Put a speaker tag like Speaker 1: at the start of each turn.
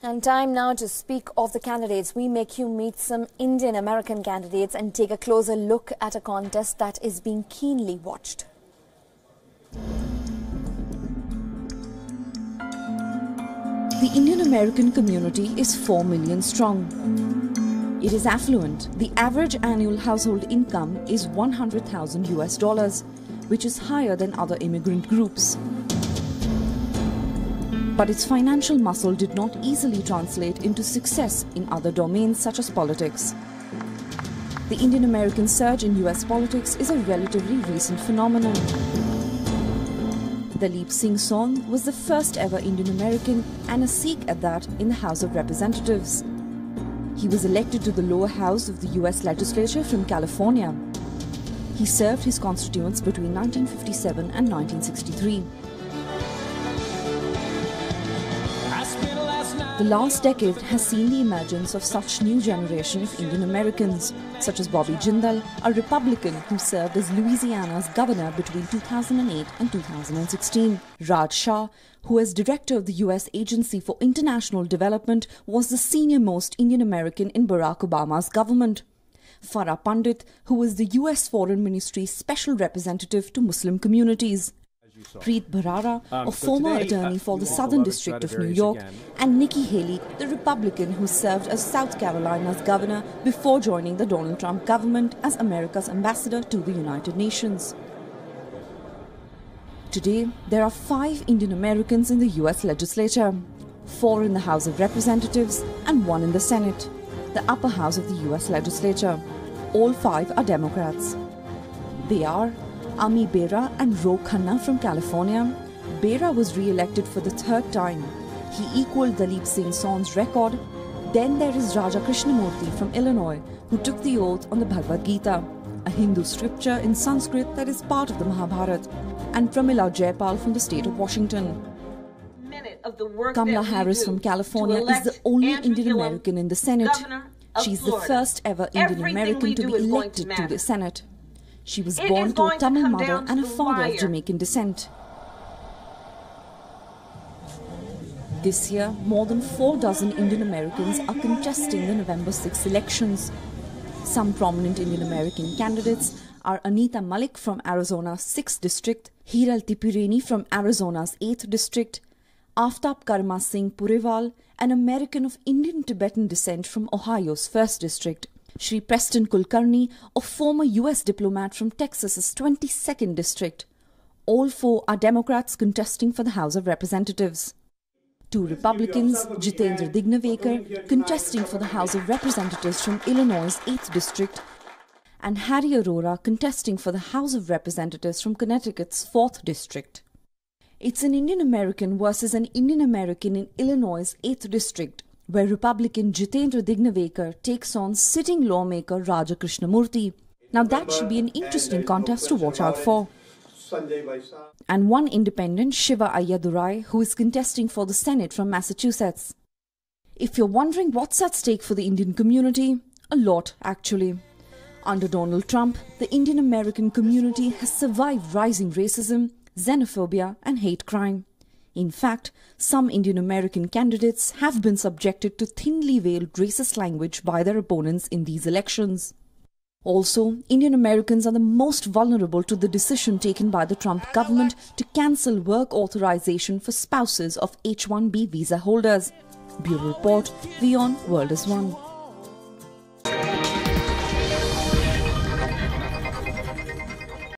Speaker 1: And time now to speak of the candidates. We make you meet some Indian American candidates and take a closer look at a contest that is being keenly watched.
Speaker 2: The Indian American community is 4 million strong. It is affluent. The average annual household income is $100,000 US, which is higher than other immigrant groups. But its financial muscle did not easily translate into success in other domains such as politics. The Indian American surge in US politics is a relatively recent phenomenon. Dalip Singh Saun was the first ever Indian American and a Sikh at that in the House of Representatives. He was elected to the lower house of the US legislature from California. He served his constituents between 1957 and 1963. The last decade has seen the emergence of such new generation of Indian Americans, such as Bobby Jindal, a Republican who served as Louisiana's governor between 2008 and 2016. Raj Shah, who as director of the US Agency for International Development, was the senior-most Indian American in Barack Obama's government. Farah Pandit, who was the US Foreign Ministry's special representative to Muslim communities. Preet Bharara, a former attorney for the Southern District of New York, and Nikki Haley, the Republican who served as South Carolina's governor before joining the Donald Trump government as America's ambassador to the United Nations. Today, there are 5 Indian Americans in the US legislature, 4 in the House of Representatives and 1 in the Senate, the upper house of the US legislature. All 5 are Democrats. They are Ami Bera and Ro Khanna from California. Bera was re-elected for the 3rd time. He equaled Dalip Singh Saun's record. Then there is Raja Krishnamurthy from Illinois, who took the oath on the Bhagavad Gita, a Hindu scripture in Sanskrit that is part of the Mahabharata, and Pramila Jayapal from the state of Washington. Kamala Harris from California is the only Indian American in the Senate. She is the first ever Indian American to be elected to the Senate. She was born to a Tamil mother and a father of Jamaican descent. This year, more than 4 dozen Indian Americans are contesting the November 6 elections. Some prominent Indian American candidates are Anita Malik from Arizona's 6th district, Hiral Tipireni from Arizona's 8th district, Aftab Karma Singh Purewal, an American of Indian Tibetan descent from Ohio's 1st district, Shri Preston Kulkarni, a former US diplomat from Texas's 22nd district. All 4 are Democrats contesting for the House of Representatives. 2 Republicans, Jitendra Dignavekar, contesting for the House of Representatives from Illinois' 8th district, and Harry Arora contesting for the House of Representatives from Connecticut's 4th district. It's an Indian American versus an Indian American in Illinois' 8th district, where Republican Jitendra Dignavekar takes on sitting lawmaker Raja Krishnamurthy. Now that should be an interesting contest to watch out for. And one independent, Shiva Ayyadurai, who is contesting for the Senate from Massachusetts. If you're wondering what's at stake for the Indian community, a lot actually. Under Donald Trump, the Indian American community has survived rising racism, xenophobia and hate crime. In fact, some Indian American candidates have been subjected to thinly veiled racist language by their opponents in these elections. Also, Indian Americans are the most vulnerable to the decision taken by the Trump government to cancel work authorization for spouses of H-1B visa holders. Bureau Report, Wion, World is One.